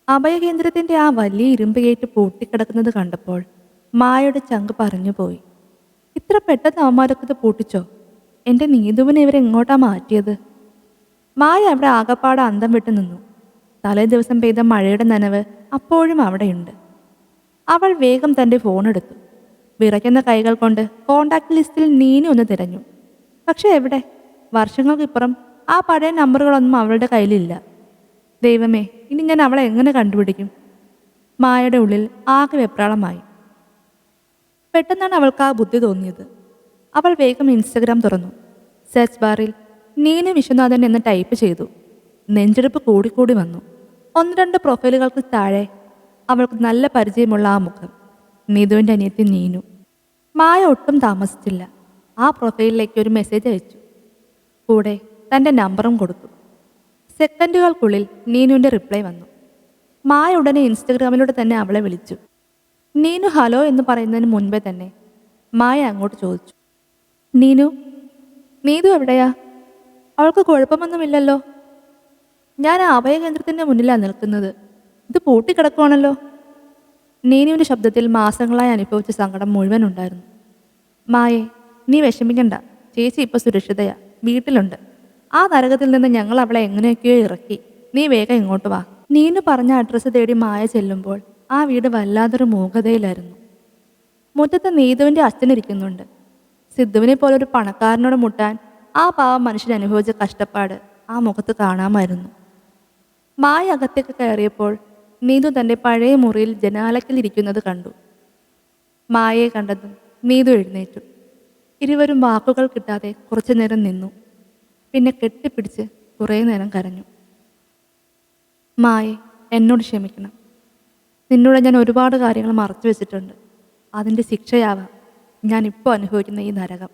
അഭയകേന്ദ്രത്തിന്റെ ആ വലിയ ഇരുമ്പ് ഗേറ്റ് പൂട്ടിക്കിടക്കുന്നത് കണ്ടപ്പോൾ മായയുടെ ചങ്ക് പറഞ്ഞുപോയി. ഇത്ര പെട്ടെന്ന് അവന്മാരൊക്കെ ഇത് പൂട്ടിച്ചോ? എന്റെ നീതുവിനെ ഇവരെങ്ങോട്ടാ മാറ്റിയത്? മായ അവിടെ ആകപ്പാടെ അന്തം വിട്ടു നിന്നു. തലേ ദിവസം പെയ്ത മഴയുടെ നനവ് അപ്പോഴും അവിടെയുണ്ട്. അവൾ വേഗം തന്റെ ഫോൺ എടുത്തു. വിറയ്ക്കുന്ന കൈകൾ കൊണ്ട് കോണ്ടാക്ട് ലിസ്റ്റിൽ നീനു ഒന്ന് തിരഞ്ഞു. പക്ഷെ എവിടെ? വർഷങ്ങൾക്കിപ്പുറം ആ പഴയ നമ്പറുകളൊന്നും അവളുടെ കയ്യിലില്ല. ദൈവമേ, ഇനി ഞാൻ അവളെ എങ്ങനെ കണ്ടുപിടിക്കും? മായയുടെ ഉള്ളിൽ ആകെ വെപ്രാളമായി. പെട്ടെന്നാണ് അവൾക്ക് ആ ബുദ്ധി തോന്നിയത്. അവൾ വേഗം ഇൻസ്റ്റഗ്രാം തുറന്നു. സെർച്ച് ബാറിൽ നീനു വിശ്വനാഥൻ എന്ന് ടൈപ്പ് ചെയ്തു. നെഞ്ചെടുപ്പ് കൂടിക്കൂടി വന്നു. ഒന്ന് രണ്ട് പ്രൊഫൈലുകൾക്ക് താഴെ അവൾക്ക് നല്ല പരിചയമുള്ള ആ മുഖം. നീതുവിൻ്റെ അനിയത്തി നീനു. മായ ഒട്ടും താമസിച്ചില്ല. ആ പ്രൊഫൈലിലേക്ക് ഒരു മെസ്സേജ് അയച്ചു. കൂടെ തൻ്റെ നമ്പറും കൊടുത്തു. സെക്കൻഡുകൾക്കുള്ളിൽ നീനുവിൻ്റെ റിപ്ലൈ വന്നു. മായ ഉടനെ ഇൻസ്റ്റഗ്രാമിലൂടെ തന്നെ അവളെ വിളിച്ചു. നീനു ഹലോ എന്ന് പറയുന്നതിന് മുൻപേ തന്നെ മായ അങ്ങോട്ട് ചോദിച്ചു, നീനു, നീതു എവിടെയാ? അവൾക്ക് കുഴപ്പമൊന്നുമില്ലല്ലോ? ഞാൻ ആ അഭയകേന്ദ്രത്തിൻ്റെ മുന്നിലാണ് നിൽക്കുന്നത്. ഇത് പൂട്ടിക്കിടക്കുവാണല്ലോ. നീനുവിൻ്റെ ശബ്ദത്തിൽ മാസങ്ങളായി അനുഭവിച്ച സങ്കടം മുഴുവൻ ഉണ്ടായിരുന്നു. മായേ, നീ വിഷമിക്കണ്ട. ചേച്ചി ഇപ്പോൾ സുരക്ഷിതയാ, വീട്ടിലുണ്ട്. ആ നരകത്തിൽ നിന്ന് ഞങ്ങൾ അവളെ എങ്ങനെയൊക്കെയോ ഇറക്കി. നീ വേഗം ഇങ്ങോട്ട് വാ. നീനു പറഞ്ഞ അഡ്രസ്സ് തേടി മായ ചെല്ലുമ്പോൾ ആ വീട് വല്ലാതൊരു മൂകതയിലായിരുന്നു. മുറ്റത്ത് നീതുവിൻ്റെ അച്ഛനിരിക്കുന്നുണ്ട്. സിദ്ധുവിനെ പോലൊരു പണക്കാരനോട് മുട്ടാൻ ആ പാവം മനുഷ്യൻ അനുഭവിച്ച കഷ്ടപ്പാട് ആ മുഖത്ത് കാണാമായിരുന്നു. മായ അകത്തേക്ക് കയറിയപ്പോൾ നീതു തൻ്റെ പഴയ മുറിയിൽ ജനാലക്കിലിരിക്കുന്നത് കണ്ടു. മായയെ കണ്ടതും നീതു എഴുന്നേറ്റു. ഇരുവരും വാക്കുകൾ കിട്ടാതെ കുറച്ചു നേരം നിന്നു. പിന്നെ കെട്ടിപ്പിടിച്ച് കുറേ നേരം കരഞ്ഞു. മായേ, എന്നോട് ക്ഷമിക്കണം. നിന്നോട് ഞാൻ ഒരുപാട് കാര്യങ്ങൾ മറച്ചു വെച്ചിട്ടുണ്ട്. അതിൻ്റെ ശിക്ഷയാവാം ഞാനിപ്പോൾ അനുഭവിക്കുന്ന ഈ നരകം.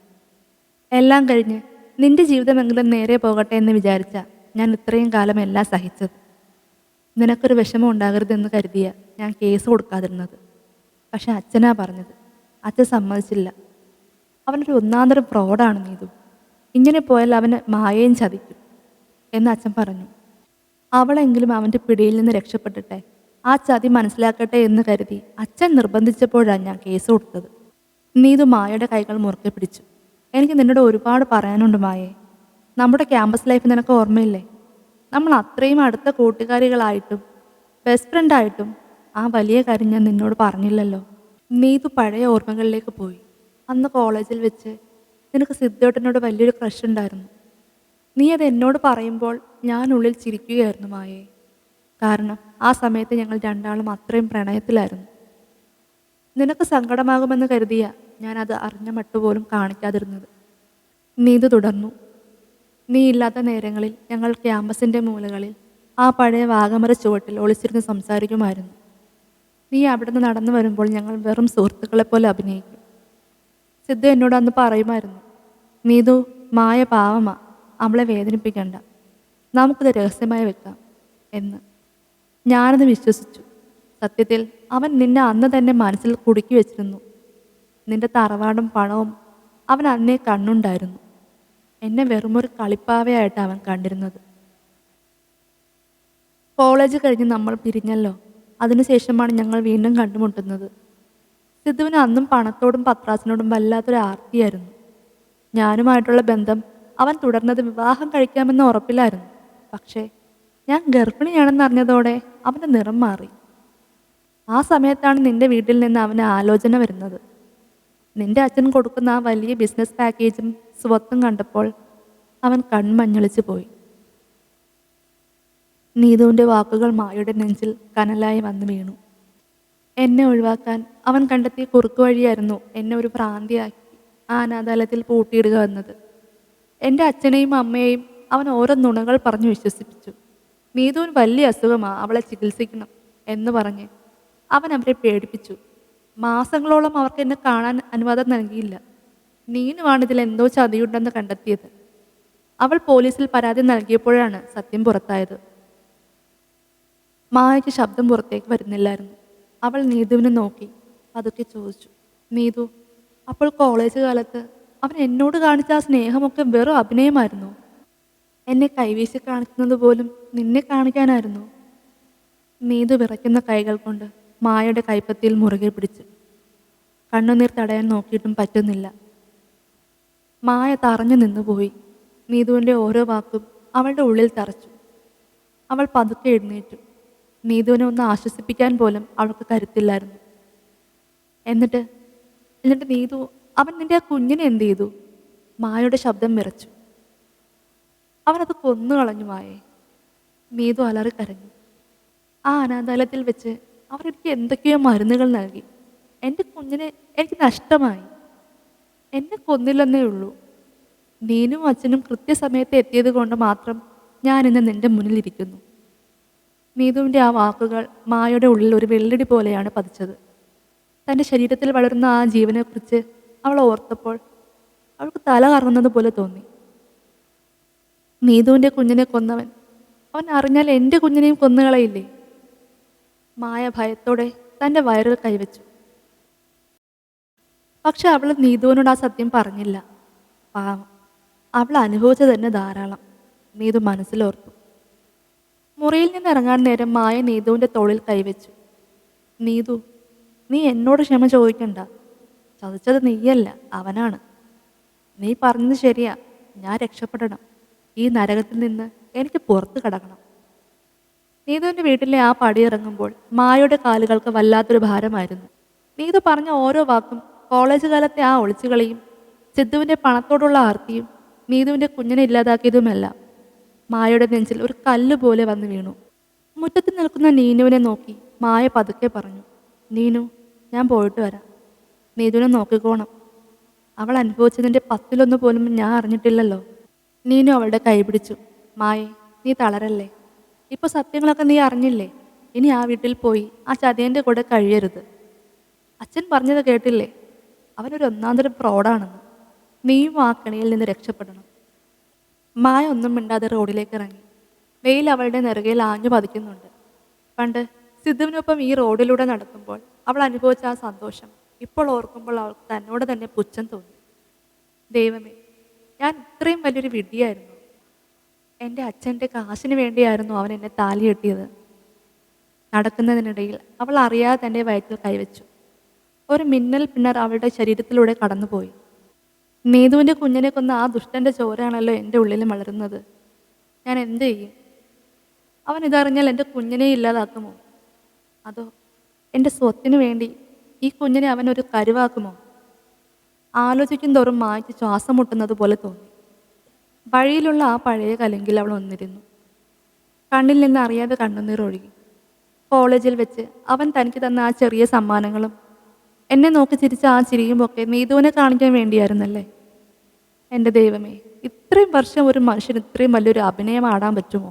എല്ലാം കഴിഞ്ഞ് നിന്റെ ജീവിതമെങ്കിലും നേരെ പോകട്ടെ എന്ന് വിചാരിച്ച ഞാൻ ഇത്രയും കാലം എല്ലാം സഹിച്ചത്. നിനക്കൊരു വിഷമം ഉണ്ടാകരുതെന്ന് കരുതിയ ഞാൻ കേസ് കൊടുക്കാതിരുന്നത്. പക്ഷെ അച്ഛനാ പറഞ്ഞത്. അച്ഛൻ സമ്മതിച്ചില്ല. അവനൊരു ഒന്നാന്തരം ഫ്രോഡാണ് നീതു. ഇങ്ങനെ പോയാൽ അവന് മായയും ചതിക്കും എന്ന് അച്ഛൻ പറഞ്ഞു. അവളെങ്കിലും അവൻ്റെ പിടിയിൽ നിന്ന് രക്ഷപ്പെട്ടിട്ടെ ആ ചതി മനസ്സിലാക്കട്ടെ എന്ന് കരുതി അച്ഛൻ നിർബന്ധിച്ചപ്പോഴാണ് ഞാൻ കേസ് കൊടുത്തത്. നീതു മായയുടെ കൈകൾ മുറുക്കെ പിടിച്ചു. എനിക്ക് നിന്നോട് ഒരുപാട് പറയാനുണ്ട് മായേ. നമ്മുടെ ക്യാമ്പസ് ലൈഫ് നിനക്ക് ഓർമ്മയില്ലേ? നമ്മൾ അത്രയും അടുത്ത കൂട്ടുകാരികളായിട്ടും ബെസ്റ്റ് ഫ്രണ്ടായിട്ടും ആ വലിയ കാര്യം ഞാൻ നിന്നോട് പറഞ്ഞില്ലല്ലോ. നീതു പഴയ ഓർമ്മകളിലേക്ക് പോയി. അന്ന് കോളേജിൽ വെച്ച് നിനക്ക് സിദ്ധേട്ടനോട് വലിയൊരു ക്രഷ് ഉണ്ടായിരുന്നു. നീ അത് എന്നോട് പറയുമ്പോൾ ഞാൻ ഉള്ളിൽ ചിരിക്കുകയായിരുന്നു മായേ. കാരണം ആ സമയത്ത് ഞങ്ങൾ രണ്ടാളും അത്രയും പ്രണയത്തിലായിരുന്നു. നിനക്ക് സങ്കടമാകുമെന്ന് കരുതിയ ഞാനത് അറിഞ്ഞ മട്ടുപോലും കാണിക്കാതിരുന്നത്. നീതു തുടർന്നു. നീ ഇല്ലാത്ത നേരങ്ങളിൽ ഞങ്ങൾ ക്യാമ്പസിൻ്റെ മൂലകളിൽ ആ പഴയ വാഗമര ചുവട്ടിൽ ഒളിച്ചിരുന്ന് സംസാരിക്കുമായിരുന്നു. നീ അവിടെ നിന്ന് നടന്നു വരുമ്പോൾ ഞങ്ങൾ വെറും സുഹൃത്തുക്കളെപ്പോലെ അഭിനയിക്കും. സിദ്ധു എന്നോട് അന്ന് പറയുമായിരുന്നു, നീതു, മായ പാവമാ, അവളെ വേദനിപ്പിക്കണ്ട, നമുക്കിത് രഹസ്യമായി വെക്കാം എന്ന്. ഞാനത് വിശ്വസിച്ചു. സത്യത്തിൽ അവൻ നിന്നെ അന്ന് തന്നെ മനസ്സിൽ കുടുക്കി വെച്ചിരുന്നു. നിന്റെ തറവാടും പണവും അവൻ അന്നേ കണ്ണുണ്ടായിരുന്നു. എന്നെ വെറുമൊരു കളിപ്പാവയായിട്ട് അവൻ കണ്ടിരുന്നത്. കോളേജ് കഴിഞ്ഞ് നമ്മൾ പിരിഞ്ഞല്ലോ. അതിനുശേഷമാണ് ഞങ്ങൾ വീണ്ടും കണ്ടുമുട്ടുന്നത്. സിദ്ധുവിന് അന്നും പണത്തോടും പത്രാസിനോടും വല്ലാത്തൊരു ആർത്തിയായിരുന്നു. ഞാനുമായിട്ടുള്ള ബന്ധം അവൻ തുടർന്നത് വിവാഹം കഴിക്കാമെന്ന ഉറപ്പിലായിരുന്നു. പക്ഷേ ഞാൻ ഗർഭിണിയാണെന്നറിഞ്ഞതോടെ അവൻ്റെ നിറം മാറി. ആ സമയത്താണ് നിന്റെ വീട്ടിൽ നിന്ന് അവന് ആലോചന വരുന്നത്. നിന്റെ അച്ഛൻ കൊടുക്കുന്ന ആ വലിയ ബിസിനസ് പാക്കേജും സ്വത്തും കണ്ടപ്പോൾ അവൻ കൺമഞ്ഞളിച്ചു പോയി. നീതുവിൻ്റെ വാക്കുകൾ മായയുടെ നെഞ്ചിൽ കനലായി വന്നു വീണു. എന്നെ ഒഴിവാക്കാൻ അവൻ കണ്ടെത്തിയ കുറുക്കു വഴിയായിരുന്നു എന്നെ ഒരു ഭ്രാന്തിയാക്കി ആ അനാഥാലയത്തിൽ പൂട്ടിയിടുക എന്നത്. എൻ്റെ അച്ഛനെയും അമ്മയെയും അവൻ ഓരോ നുണകൾ പറഞ്ഞു വിശ്വസിപ്പിച്ചു. നീതുവിന് വലിയ അസുഖമാണ്, അവളെ ചികിത്സിക്കണം എന്ന് പറഞ്ഞ് അവൻ അവരെ പേടിപ്പിച്ചു. മാസങ്ങളോളം അവർക്ക് എന്നെ കാണാൻ അനുവാദം നൽകിയില്ല. നീനുവാണ് ഇതിൽ എന്തോ ചതിയുണ്ടെന്ന് കണ്ടെത്തിയത്. അവൾ പോലീസിൽ പരാതി നൽകിയപ്പോഴാണ് സത്യം പുറത്തായത്. മായയ്ക്ക് ശബ്ദം പുറത്തേക്ക് വരുന്നില്ലായിരുന്നു. അവൾ നീതുവിനെ നോക്കി പതുക്കെ ചോദിച്ചു, നീതു, അപ്പോൾ കോളേജ് കാലത്ത് അവൻ എന്നോട് കാണിച്ച ആ സ്നേഹമൊക്കെ വെറും അഭിനയമായിരുന്നു? എന്നെ കൈവീശി കാണിക്കുന്നത് പോലും നിന്നെ കാണിക്കാനായിരുന്നു? നീതു വിറയ്ക്കുന്ന കൈകൾ കൊണ്ട് മായയുടെ കൈപ്പത്തിയിൽ മുറുകെ പിടിച്ചു. കണ്ണുനീർ തടയാൻ നോക്കിയിട്ടും പറ്റുന്നില്ല. മായ തറഞ്ഞു നിന്നുപോയി. നീതുവിൻ്റെ ഓരോ വാക്കും അവളുടെ ഉള്ളിൽ തറച്ചു. അവൾ പതുക്കെ എഴുന്നേറ്റു. നീതുവിനെ ഒന്ന് ആശ്വസിപ്പിക്കാൻ പോലും അവൾക്ക് കരുത്തില്ലായിരുന്നു. എന്നിട്ട് നീതു, അവൻ നിന്റെ ആ കുഞ്ഞിനെ എന്ത് ചെയ്തു? മായയുടെ ശബ്ദം വിറച്ചു. അവനത് കൊന്നുകളഞ്ഞു മായേ. നീതു അലറിക്കരഞ്ഞു. ആ അനാഥാലയത്തിൽ വെച്ച് അവർ എനിക്ക് എന്തൊക്കെയോ മരുന്നുകൾ നൽകി. എൻ്റെ കുഞ്ഞിനെ എനിക്ക് നഷ്ടമായി. എന്നെ കൊന്നില്ലെന്നേ ഉള്ളൂ. നീനും അച്ഛനും കൃത്യസമയത്ത് എത്തിയത് കൊണ്ട് മാത്രം ഞാനിന്ന് നിന്റെ മുന്നിലിരിക്കുന്നു. നീതുവിൻ്റെ ആ വാക്കുകൾ മായയുടെ ഉള്ളിൽ ഒരു വെള്ളടി പോലെയാണ് പതിച്ചത്. തൻ്റെ ശരീരത്തിൽ വളരുന്ന ആ ജീവനെക്കുറിച്ച് അവൾ ഓർത്തപ്പോൾ അവൾക്ക് തല കറങ്ങുന്നത് പോലെ തോന്നി. നീതുവിൻ്റെ കുഞ്ഞിനെ കൊന്നവൻ, അവൻ അറിഞ്ഞാൽ എൻ്റെ കുഞ്ഞിനെയും കൊന്നുകളയില്ലേ? മായ ഭയത്തോടെ തൻ്റെ വയറിൽ കൈവച്ചു. പക്ഷെ അവൾ നീതുവിനോട് ആ സത്യം പറഞ്ഞില്ല. പാവം, അവൾ അനുഭവിച്ചത് തന്നെ ധാരാളം. നീതു മനസ്സിലോർത്തു. മുറിയിൽ നിന്ന് ഇറങ്ങാൻ നേരം മായ നീതുവിൻ്റെ തോളിൽ കൈവച്ചു. നീതു, നീ എന്നോട് ക്ഷമ ചോദിക്കണ്ട. ചതിച്ചത് നീയല്ല, അവനാണ്. നീ പറഞ്ഞത് ശരിയാ. ഞാൻ രക്ഷപ്പെടണം. ഈ നരകത്തിൽ നിന്ന് എനിക്ക് പുറത്ത് കടക്കണം. നീതുവിൻ്റെ വീട്ടിലെ ആ പടിയിറങ്ങുമ്പോൾ മായയുടെ കാലുകൾക്ക് വല്ലാത്തൊരു ഭാരമായിരുന്നു. നീതു പറഞ്ഞ ഓരോ വാക്കും, കോളേജ് കാലത്തെ ആ ഒളിച്ചുകളിയും സിദ്ധുവിൻ്റെ പണത്തോടുള്ള ആർത്തിയും നീതുവിൻ്റെ കുഞ്ഞിനെ ഇല്ലാതാക്കിയതുമെല്ലാം മായയുടെ നെഞ്ചിൽ ഒരു കല്ല് പോലെ വന്ന് വീണു. മുറ്റത്ത് നിൽക്കുന്ന നീനുവിനെ നോക്കി മായ പതുക്കെ പറഞ്ഞു, നീനു, ഞാൻ പോയിട്ട് വരാം. നീതുവിനെ നോക്കിക്കോണം. അവൾ അനുഭവിച്ചതിൻ്റെ 10-1 പോലും ഞാൻ അറിഞ്ഞിട്ടില്ലല്ലോ. നീനു അവളുടെ കൈ പിടിച്ചു. മായേ, നീ തളരല്ലേ. ഇപ്പോൾ സത്യങ്ങളൊക്കെ നീ അറിഞ്ഞില്ലേ. ഇനി ആ വീട്ടിൽ പോയി ആ ചതിയൻ്റെ കൂടെ കഴിയരുത്. അച്ഛൻ പറഞ്ഞത് കേട്ടില്ലേ? അവനൊരു ഒന്നാന്തരം ഫ്രോഡാണെന്ന്. നീയും ആ കെണിയിൽ നിന്ന് രക്ഷപ്പെടണം. മായ ഒന്നും മിണ്ടാതെ റോഡിലേക്ക് ഇറങ്ങി. വെയിൽ അവളുടെ നെറുകയിൽ ആഞ്ഞു പതിക്കുന്നുണ്ട്. പണ്ട് സിദ്ധുവിനൊപ്പം ഈ റോഡിലൂടെ നടക്കുമ്പോൾ അവൾ അനുഭവിച്ച ആ സന്തോഷം ഇപ്പോൾ ഓർക്കുമ്പോൾ അവൾക്ക് തന്നോട് തന്നെ പുച്ഛം തോന്നി. ദൈവമേ, ഞാൻ ഇത്രയും വലിയൊരു വിഡ്ഢിയായിരുന്നു. എൻ്റെ അച്ഛൻ്റെ കാശിന് വേണ്ടിയായിരുന്നു അവൻ എന്നെ താലി കെട്ടിയത്. നടക്കുന്നതിനിടയിൽ അവൾ അറിയാതെ തൻ്റെ വയറ്റിൽ കൈവച്ചു. ഒരു മിന്നൽ പിന്നർ അവളുടെ ശരീരത്തിലൂടെ കടന്നുപോയി. നീതുവിൻ്റെ കുഞ്ഞിനെ കൊന്ന ആ ദുഷ്ടൻ്റെ ചോരയാണല്ലോ എൻ്റെ ഉള്ളിൽ വളരുന്നത്. ഞാൻ എന്ത് ചെയ്യും? അവൻ ഇതറിഞ്ഞാൽ എൻ്റെ കുഞ്ഞിനെ ഇല്ലാതാക്കുമോ? അതോ എൻ്റെ സ്വത്തിനു വേണ്ടി ഈ കുഞ്ഞിനെ അവനൊരു കരുവാക്കുമോ? ആലോചിക്കും തോറും മായ്ച്ച് ശ്വാസം മുട്ടുന്നത് പോലെ തോന്നി. വഴിയിലുള്ള ആ പഴയ കലങ്കിൽ അവൾ ഒന്നിരുന്നു. കണ്ണിൽ നിന്ന് അറിയാതെ കണ്ണുനീർ ഒഴുകി. കോളേജിൽ വെച്ച് അവൻ തനിക്ക് തന്ന ആ ചെറിയ സമ്മാനങ്ങളും എന്നെ നോക്കി ചിരിച്ച ആ ചിരിയുമൊക്കെ നീതുവിനെ കാണിക്കാൻ വേണ്ടിയായിരുന്നല്ലേ. എൻ്റെ ദൈവമേ, ഇത്രയും വർഷം ഒരു മനുഷ്യന് ഇത്രയും വലിയൊരു അഭിനയം ആടാൻ പറ്റുമോ?